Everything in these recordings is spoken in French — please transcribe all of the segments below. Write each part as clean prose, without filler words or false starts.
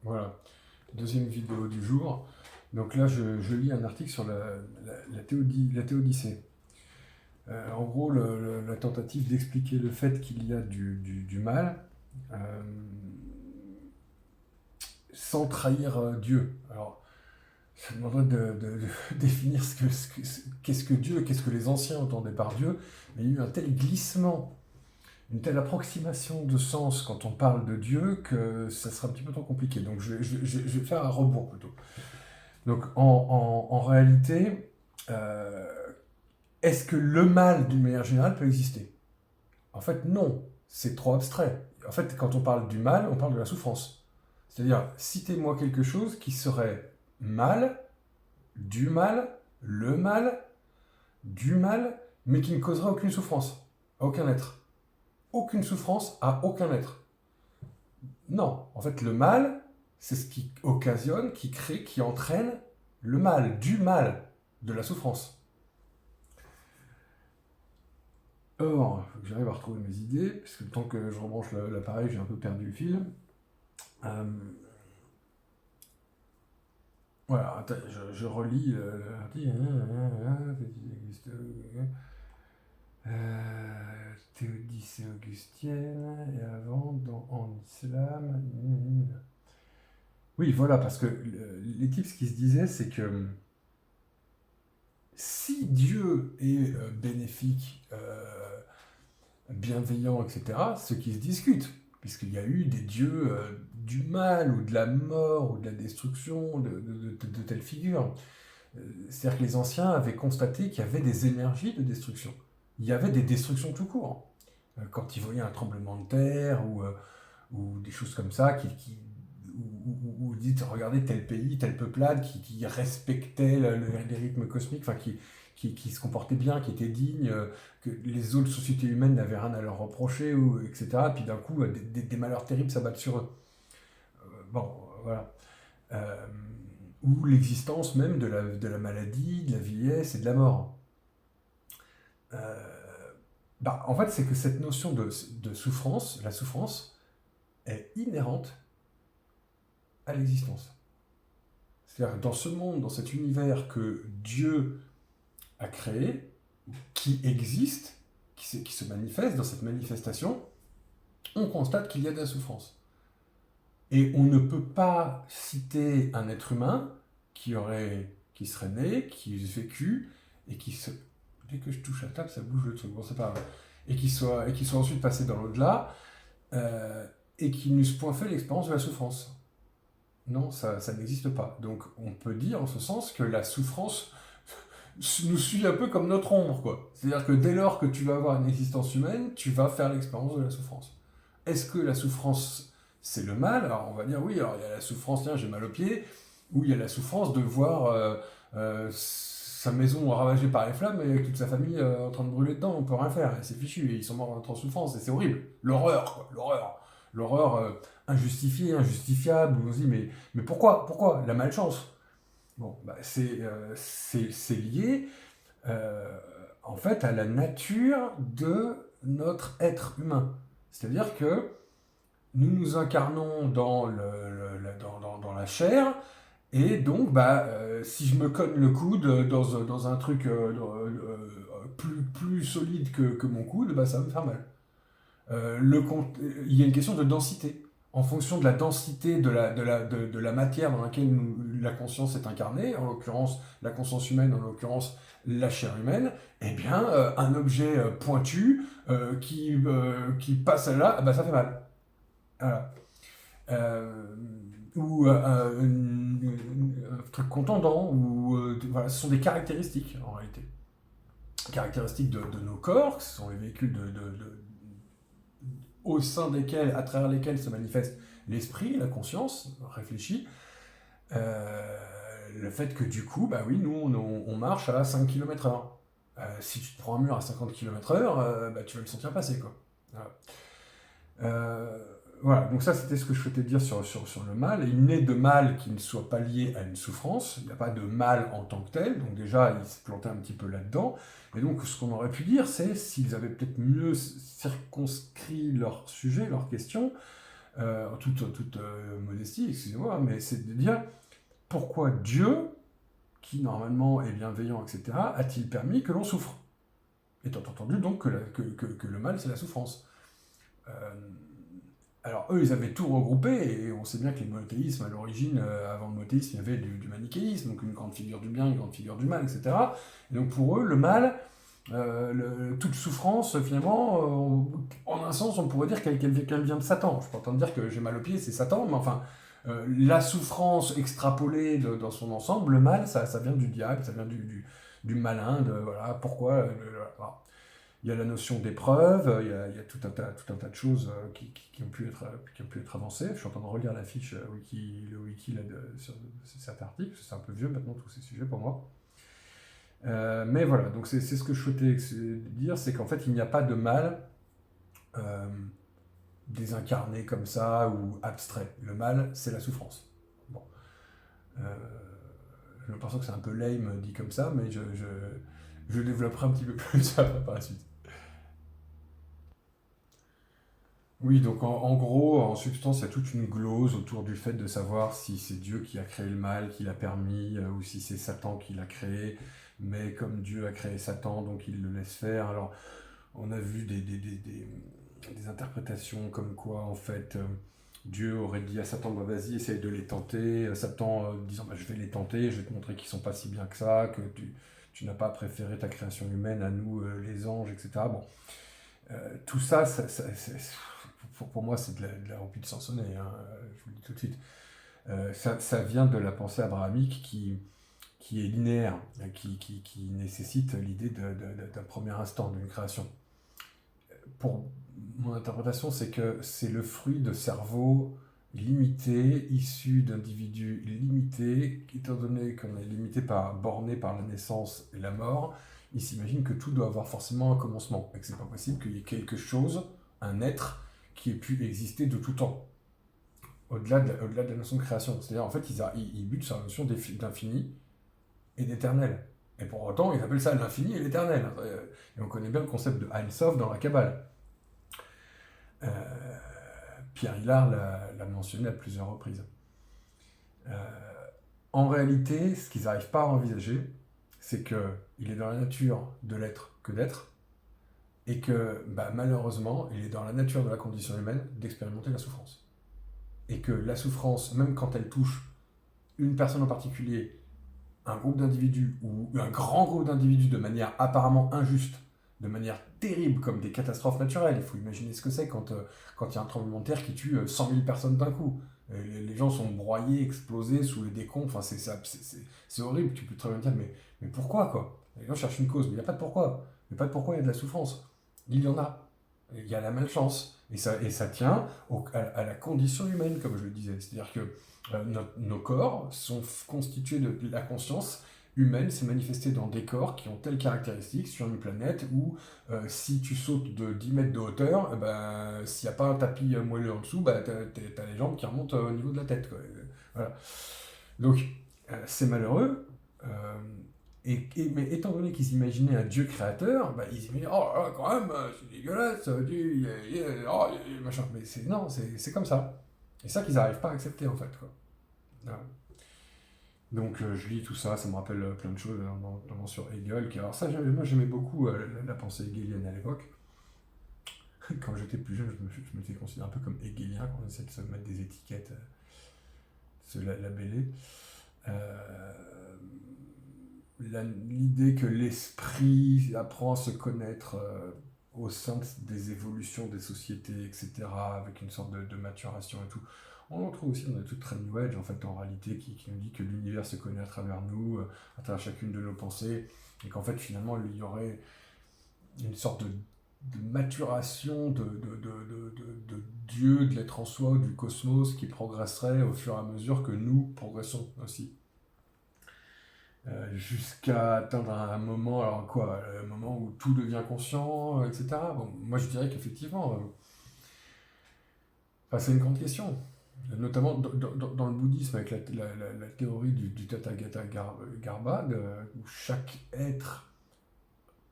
Voilà, deuxième vidéo du jour. Donc là, je lis un article sur la théodicée. En gros, la tentative d'expliquer le fait qu'il y a du mal euh, sans trahir Dieu. Alors, ça demanderait de définir qu'est-ce que Dieu, qu'est-ce que les anciens entendaient par Dieu. Mais il y a eu un tel glissement, une telle approximation de sens quand on parle de Dieu que ça sera un petit peu trop compliqué. Donc je vais faire un rebours plutôt. Donc en réalité, euh, est-ce que le mal d'une manière générale peut exister? En fait, non, c'est trop abstrait. En fait, quand on parle du mal, on parle de la souffrance. C'est-à-dire, citez-moi quelque chose qui serait mal, du mal, le mal, du mal, mais qui ne causerait aucune souffrance à aucun être. Aucune souffrance à aucun être. Non, en fait, le mal, c'est ce qui occasionne, qui crée, qui entraîne le mal, du mal, de la souffrance. Or, il faut que j'arrive à retrouver mes idées, parce que le temps que je rebranche l'appareil, j'ai un peu perdu le fil. Euh, voilà, attends, je relis l'article. Théodicée augustienne, et avant, en islam. Oui, voilà, parce que les types, ce qu'ils se disaient, c'est que si Dieu est bénéfique, bienveillant, etc., ce qui se discute, puisqu'il y a eu des dieux du mal, ou de la mort, ou de la destruction, de telles figures. C'est-à-dire que les anciens avaient constaté qu'il y avait des énergies de destruction. Il y avait des destructions tout court. Quand ils voyaient un tremblement de terre, ou des choses comme ça, ou dites, regardez tel pays, telle peuplade qui respectait les rythmes cosmiques, enfin qui se comportait bien, qui était digne, que les autres sociétés humaines n'avaient rien à leur reprocher, etc. Puis d'un coup, des malheurs terribles s'abattent sur eux. Bon, voilà. Euh, ou l'existence même de la maladie, de la vieillesse et de la mort. Euh, en fait, c'est que cette notion de souffrance, la souffrance, est inhérente à l'existence. C'est-à-dire que dans ce monde, dans cet univers que Dieu a créé, qui existe, qui se manifeste, dans cette manifestation, on constate qu'il y a de la souffrance. Et on ne peut pas citer un être humain qui serait né, qui ait vécu, et qui se... Dès que je touche la table, ça bouge le truc, bon c'est pas grave. Et qui soit ensuite passé dans l'au-delà, euh, et qui n'eussent point fait l'expérience de la souffrance. Non, ça n'existe pas. Donc on peut dire en ce sens que la souffrance nous suit un peu comme notre ombre, quoi. C'est-à-dire que dès lors que tu vas avoir une existence humaine, tu vas faire l'expérience de la souffrance. Est-ce que la souffrance, c'est le mal? Alors on va dire oui, alors il y a la souffrance, tiens, j'ai mal au pied, ou il y a la souffrance de voir sa maison ravagée par les flammes et toute sa famille en train de brûler dedans, on peut rien faire, et c'est fichu, et ils sont morts en souffrance, et c'est horrible. L'horreur, quoi, l'horreur. L'horreur injustifiée, injustifiable, où on se dit mais pourquoi? Pourquoi? La malchance. Bon, c'est lié euh, en fait à la nature de notre être humain. C'est-à-dire que nous nous incarnons dans la chair, et donc si je me cogne le coude dans un truc plus solide que mon coude, ça va me faire mal. Il y a une question de densité. En fonction de la densité de la matière dans laquelle la conscience est incarnée, en l'occurrence la conscience humaine, en l'occurrence la chair humaine, eh bien, un objet pointu qui passe là, ça fait mal. Voilà. Euh, ou un truc contondant, voilà, ce sont des caractéristiques en réalité. Caractéristiques de nos corps, ce sont les véhicules au sein desquels, à travers lesquels se manifeste l'esprit, la conscience réfléchie, le fait que du coup, oui, nous, on marche à 5 km/h. Si tu te prends un mur à 50 km/h, tu vas le sentir passer, quoi. Voilà. Voilà, donc ça c'était ce que je souhaitais dire sur le mal. Il n'est de mal qui ne soit pas lié à une souffrance, il n'y a pas de mal en tant que tel, donc déjà ils se plantaient un petit peu là-dedans. Et donc ce qu'on aurait pu dire, c'est s'ils avaient peut-être mieux circonscrit leur sujet, leur question, en toute modestie, excusez-moi, mais c'est de dire pourquoi Dieu, qui normalement est bienveillant, etc., a-t-il permis que l'on souffre? Étant entendu donc que le mal, c'est la souffrance. Euh, alors eux, ils avaient tout regroupé, et on sait bien que les monothéismes, à l'origine, avant le monothéisme, il y avait du manichéisme, donc une grande figure du bien, une grande figure du mal, etc. Et donc pour eux, le mal, toute souffrance, finalement, en un sens, on pourrait dire qu'elle vient de Satan. Je ne suis pas en train de dire que j'ai mal au pied, c'est Satan, mais enfin, la souffrance extrapolée dans son ensemble, le mal, ça vient du diable, ça vient du malin, voilà, pourquoi. Voilà. Il y a la notion d'épreuve, il y a tout un tas de choses qui ont pu être avancées. Je suis en train de relire la fiche le wiki là, sur cet article, c'est un peu vieux maintenant tous ces sujets pour moi. Mais voilà, donc c'est ce que je souhaitais dire, c'est qu'en fait il n'y a pas de mal désincarné comme ça ou abstrait. Le mal, c'est la souffrance. Bon. J'ai l'impression que c'est un peu lame dit comme ça, mais je développerai un petit peu plus par la suite. Oui, donc en gros, en substance, il y a toute une glose autour du fait de savoir si c'est Dieu qui a créé le mal, qui l'a permis, ou si c'est Satan qui l'a créé. Mais comme Dieu a créé Satan, donc il le laisse faire. Alors, on a vu des interprétations comme quoi, en fait, Dieu aurait dit à Satan, bah, vas-y, essaye de les tenter. Satan disant, bah, je vais les tenter, je vais te montrer qu'ils sont pas si bien que ça, que tu n'as pas préféré ta création humaine à nous, les anges, etc. Bon, tout ça, pour moi, c'est de la remplie de Sansonnet, hein, je vous le dis tout de suite. Ça vient de la pensée abrahamique qui est linéaire, qui nécessite l'idée d'un premier instant, d'une création. Pour mon interprétation, c'est que c'est le fruit de cerveaux limités, issus d'individus limités, étant donné qu'on est borné par la naissance et la mort, ils s'imaginent que tout doit avoir forcément un commencement, et que c'est pas possible qu'il y ait quelque chose, un être, qui ait pu exister de tout temps, au-delà de la notion de création. C'est-à-dire, en fait, ils butent sur la notion d'infini et d'éternel. Et pour autant, ils appellent ça l'infini et l'éternel. Et on connaît bien le concept de Ein Sof dans la Kabbale. Euh, Pierre Hillard l'a mentionné à plusieurs reprises. Euh, en réalité, ce qu'ils n'arrivent pas à envisager, c'est qu'il est dans la nature de l'être que d'être, et que malheureusement, il est dans la nature de la condition humaine d'expérimenter la souffrance. Et que la souffrance, même quand elle touche une personne en particulier, un groupe d'individus, ou un grand groupe d'individus de manière apparemment injuste, de manière terrible, comme des catastrophes naturelles. Il faut imaginer ce que c'est quand il y a un tremblement de terre qui tue 100 000 personnes d'un coup. Les gens sont broyés, explosés sous les décombres. Enfin, c'est horrible. Tu peux très bien dire, mais pourquoi, quoi? Les gens cherchent une cause, mais il n'y a pas de pourquoi. Il n'y a pas de pourquoi, il y a de la souffrance. Il y en a. Il y a la malchance. Et ça tient à la condition humaine, comme je le disais. C'est-à-dire que nos corps sont constitués de la conscience humaine, s'est manifestée dans des corps qui ont telles caractéristiques sur une planète où si tu sautes de 10 mètres de hauteur, s'il n'y a pas un tapis moelleux en dessous, t'as les jambes qui remontent au niveau de la tête, quoi. Voilà. Donc, c'est malheureux. Mais étant donné qu'ils imaginaient un Dieu créateur, ils imaginaient, oh là, quand même, c'est dégueulasse, Dieu, machin. Mais non, c'est comme ça. Et ça qu'ils n'arrivent pas à accepter, en fait, quoi. Voilà. Donc je lis tout ça, ça me rappelle plein de choses, notamment sur Hegel. Alors ça, moi j'aimais beaucoup la pensée hegelienne à l'époque. Quand j'étais plus jeune, je m'étais considéré un peu comme hegelien, quand on essaie de se mettre des étiquettes, se labeller. L'idée que l'esprit apprend à se connaître au sein des évolutions des sociétés, etc., avec une sorte de maturation et tout. On en trouve aussi dans des trucs très New Age, en fait, en réalité, qui nous dit que l'univers se connaît à travers nous, à travers chacune de nos pensées, et qu'en fait, finalement, il y aurait une sorte de maturation de Dieu, de l'être en soi, du cosmos, qui progresserait au fur et à mesure que nous progressons aussi. Jusqu'à atteindre un moment, alors quoi, un moment où tout devient conscient, etc. Bon, moi je dirais qu'effectivement, c'est une grande question. Notamment dans le bouddhisme, avec la théorie du Tathagata Garbhad, où chaque être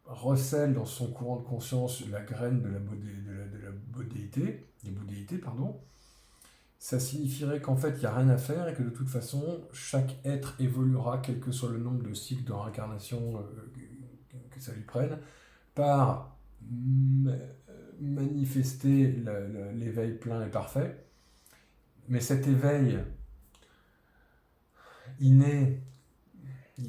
recèle dans son courant de conscience la graine de la bodhéité, des bodhéités, pardon. ça signifierait qu'en fait, il n'y a rien à faire et que de toute façon, chaque être évoluera, quel que soit le nombre de cycles de réincarnation que ça lui prenne, par manifester l'éveil plein et parfait. Mais cet éveil inné,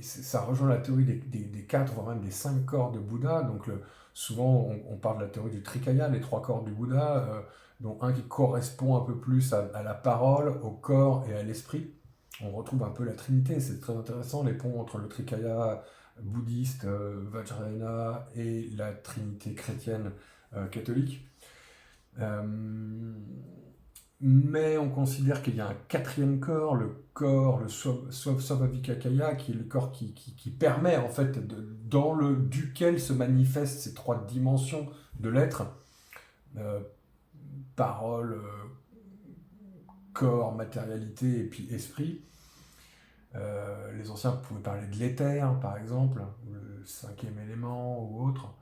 ça rejoint la théorie des 4, voire même des 5 corps de Bouddha. Donc souvent, on parle de la théorie du Trikaya, les 3 corps du Bouddha, dont un qui correspond un peu plus à la parole, au corps et à l'esprit. On retrouve un peu la Trinité, c'est très intéressant, les ponts entre le Trikaya bouddhiste, Vajrayana, et la Trinité chrétienne catholique. Mais on considère qu'il y a un 4e corps, le Swabhavikakaya, qui est le corps qui permet, en fait, duquel se manifestent ces 3 dimensions de l'être, parole, corps, matérialité et puis esprit. Les anciens pouvaient parler de l'éther, par exemple, ou le 5e élément ou autre.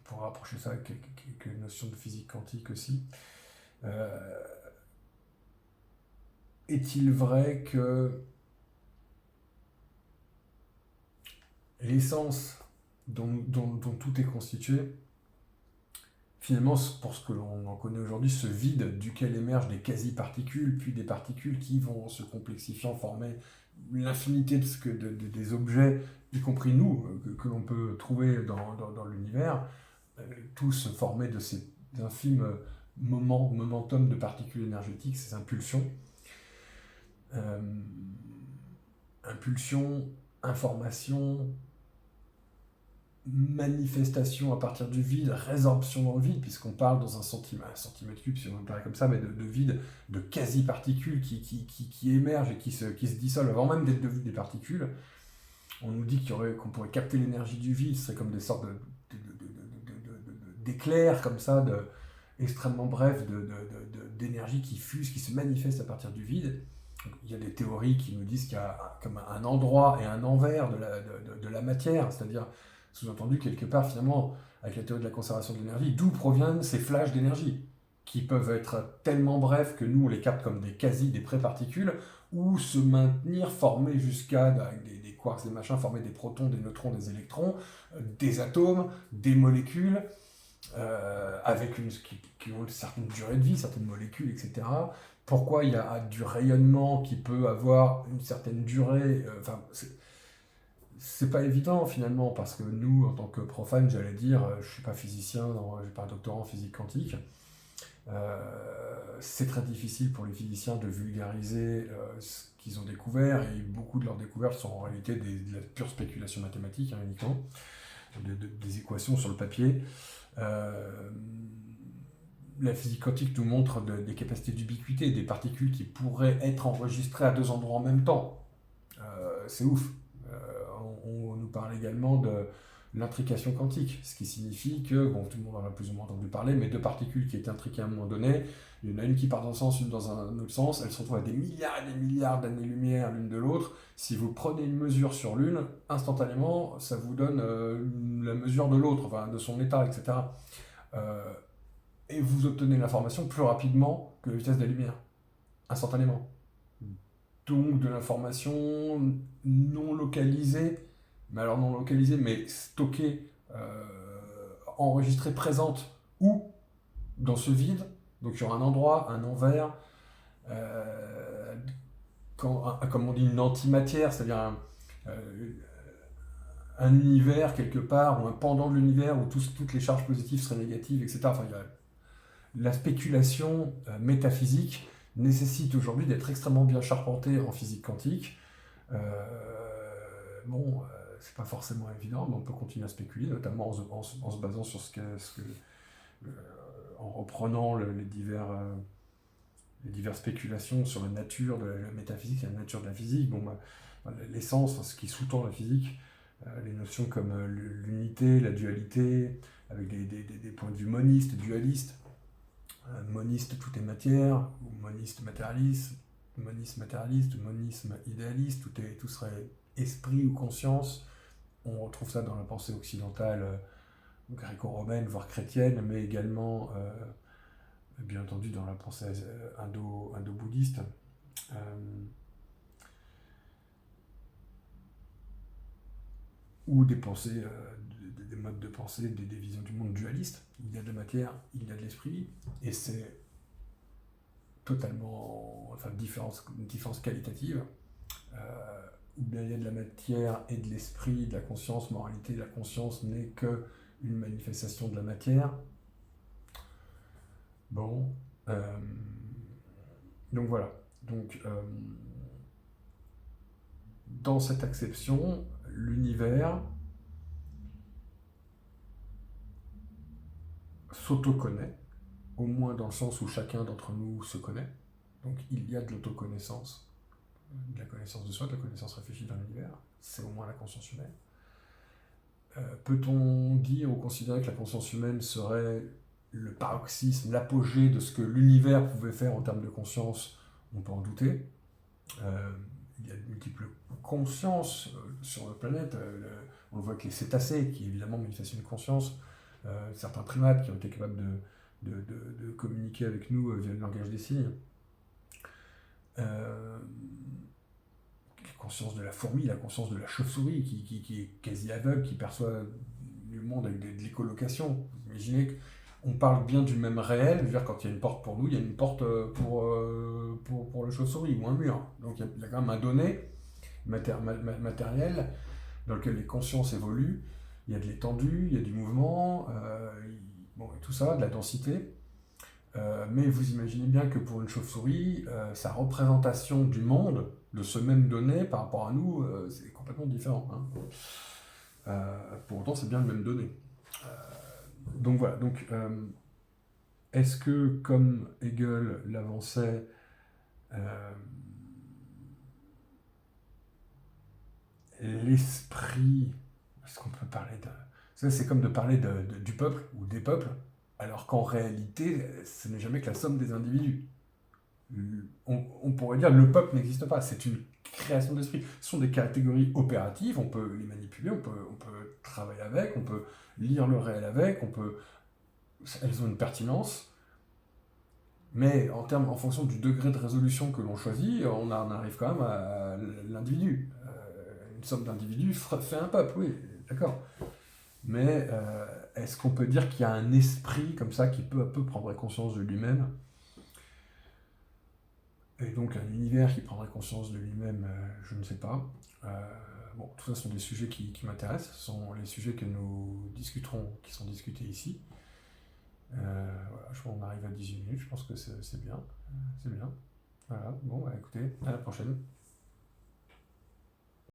Pour rapprocher ça avec quelques notions de physique quantique aussi. Est-il vrai que l'essence dont tout est constitué, finalement, pour ce que l'on en connaît aujourd'hui, ce vide duquel émergent des quasi-particules, puis des particules qui vont se complexifiant, former l'infinité des objets, y compris nous, que l'on peut trouver dans l'univers, tous formés de ces infimes momentum de particules énergétiques, ces impulsions. Impulsion, information, manifestation à partir du vide, résorption dans le vide, puisqu'on parle dans un centimètre cube, si on veut parler comme ça, mais de vide, de quasi-particules qui émergent et qui se dissolvent avant même d'être devenues des particules. On nous dit qu'on pourrait capter l'énergie du vide, ce serait comme des sortes d'éclairs comme ça, extrêmement brefs, d'énergie qui fuse, qui se manifeste à partir du vide. Il y a des théories qui nous disent qu'il y a comme un endroit et un envers de la matière, c'est-à-dire, sous-entendu, quelque part, finalement, avec la théorie de la conservation de l'énergie, d'où proviennent ces flashs d'énergie, qui peuvent être tellement brefs que nous, on les capte comme des pré-particules, ou se maintenir, former jusqu'à, avec des quarks, des machins, former des protons, des neutrons, des électrons, des atomes, des molécules, avec qui ont une certaine durée de vie, certaines molécules, etc. Pourquoi il y a du rayonnement qui peut avoir une certaine durée, c'est pas évident finalement, parce que nous, en tant que profanes, j'allais dire, je suis pas physicien, je suis pas un doctorant en physique quantique, c'est très difficile pour les physiciens de vulgariser ce qu'ils ont découvert, et beaucoup de leurs découvertes sont en réalité de la pure spéculation mathématique, uniquement, des équations sur le papier. La physique quantique nous montre des capacités d'ubiquité, des particules qui pourraient être enregistrées à 2 endroits en même temps. C'est ouf. On nous parle également de l'intrication quantique, ce qui signifie que, bon, tout le monde en a plus ou moins entendu parler, mais 2 particules qui étaient intriquées à un moment donné, il y en a une qui part dans un sens, une dans un autre sens, elles se retrouvent à des milliards et des milliards d'années-lumière l'une de l'autre. Si vous prenez une mesure sur l'une, instantanément, ça vous donne la mesure de l'autre, enfin, de son état, etc. Et vous obtenez l'information plus rapidement que la vitesse de la lumière, instantanément. Donc de l'information non localisée, mais stockée, enregistrée, présente, où dans ce vide, donc il y aura un endroit, un envers, comme on dit, une antimatière, c'est-à-dire un univers quelque part, ou un pendant de l'univers où toutes les charges positives seraient négatives, etc. Enfin, la spéculation métaphysique nécessite aujourd'hui d'être extrêmement bien charpentée en physique quantique. C'est pas forcément évident, mais on peut continuer à spéculer, notamment en se basant sur en reprenant les diverses spéculations sur la nature de la métaphysique et la nature de la physique. L'essence, ce qui sous-tend la physique, les notions comme l'unité, la dualité, avec des points de vue monistes, dualistes. Moniste, tout est matière, ou moniste matérialiste, monisme idéaliste, tout serait esprit ou conscience. On retrouve ça dans la pensée occidentale gréco-romaine, voire chrétienne, mais également, bien entendu, dans la pensée indo-bouddhiste. Ou des pensées, des modes de pensée, des visions du monde dualistes. Il y a de la matière, il y a de l'esprit, et c'est totalement, enfin, une différence qualitative. Ou bien il y a de la matière et de l'esprit, de la conscience. Moralité, la conscience n'est que une manifestation de la matière. Bon, donc voilà. Donc, dans cette acception, l'univers s'auto-connaît, au moins dans le sens où chacun d'entre nous se connaît. Donc il y a de l'autoconnaissance, de la connaissance de soi, de la connaissance réfléchie dans l'univers. C'est au moins la conscience humaine. Peut-on dire ou considérer que la conscience humaine serait le paroxysme, l'apogée de ce que l'univers pouvait faire en termes de conscience? On peut en douter. Il y a de multiples consciences sur notre planète. On le voit avec les cétacés, qui évidemment manifestent une conscience. Certains primates qui ont été capables de communiquer avec nous via le langage des signes. La conscience de la fourmi, la conscience de la chauve-souris, qui est quasi aveugle, qui perçoit le monde avec de l'écolocation. Vous imaginez qu'on parle bien du même réel, je veux dire, quand il y a une porte pour nous, il y a une porte pour le chauve-souris, ou un mur. Donc il y a quand même un donné matériel dans lequel les consciences évoluent. Il y a de l'étendue, il y a du mouvement, bon, et tout ça, de la densité. Mais vous imaginez bien que pour une chauve-souris, sa représentation du monde, de ce même donné par rapport à nous, c'est complètement différent. Pour autant, c'est bien le même donné. Donc voilà. Donc, est-ce que, comme Hegel l'avançait, l'esprit, est-ce qu'on peut parler de... C'est comme de parler du peuple ou des peuples, alors qu'en réalité, ce n'est jamais que la somme des individus. On pourrait dire que le peuple n'existe pas, c'est une création d'esprit. Ce sont des catégories opératives, on peut les manipuler, on peut travailler avec, on peut lire le réel avec, elles ont une pertinence, mais en fonction du degré de résolution que l'on choisit, on en arrive quand même à l'individu. Une somme d'individus fait un peuple, oui, d'accord. Mais est-ce qu'on peut dire qu'il y a un esprit comme ça qui peu à peu prendrait conscience de lui-même? Et donc un univers qui prendrait conscience de lui-même, je ne sais pas. Bon, tout ça sont des sujets qui m'intéressent, ce sont les sujets que nous discuterons, qui sont discutés ici. Voilà, je crois qu'on arrive à 18 minutes, je pense que c'est bien. C'est bien. Voilà, bon, bah, écoutez, à la prochaine.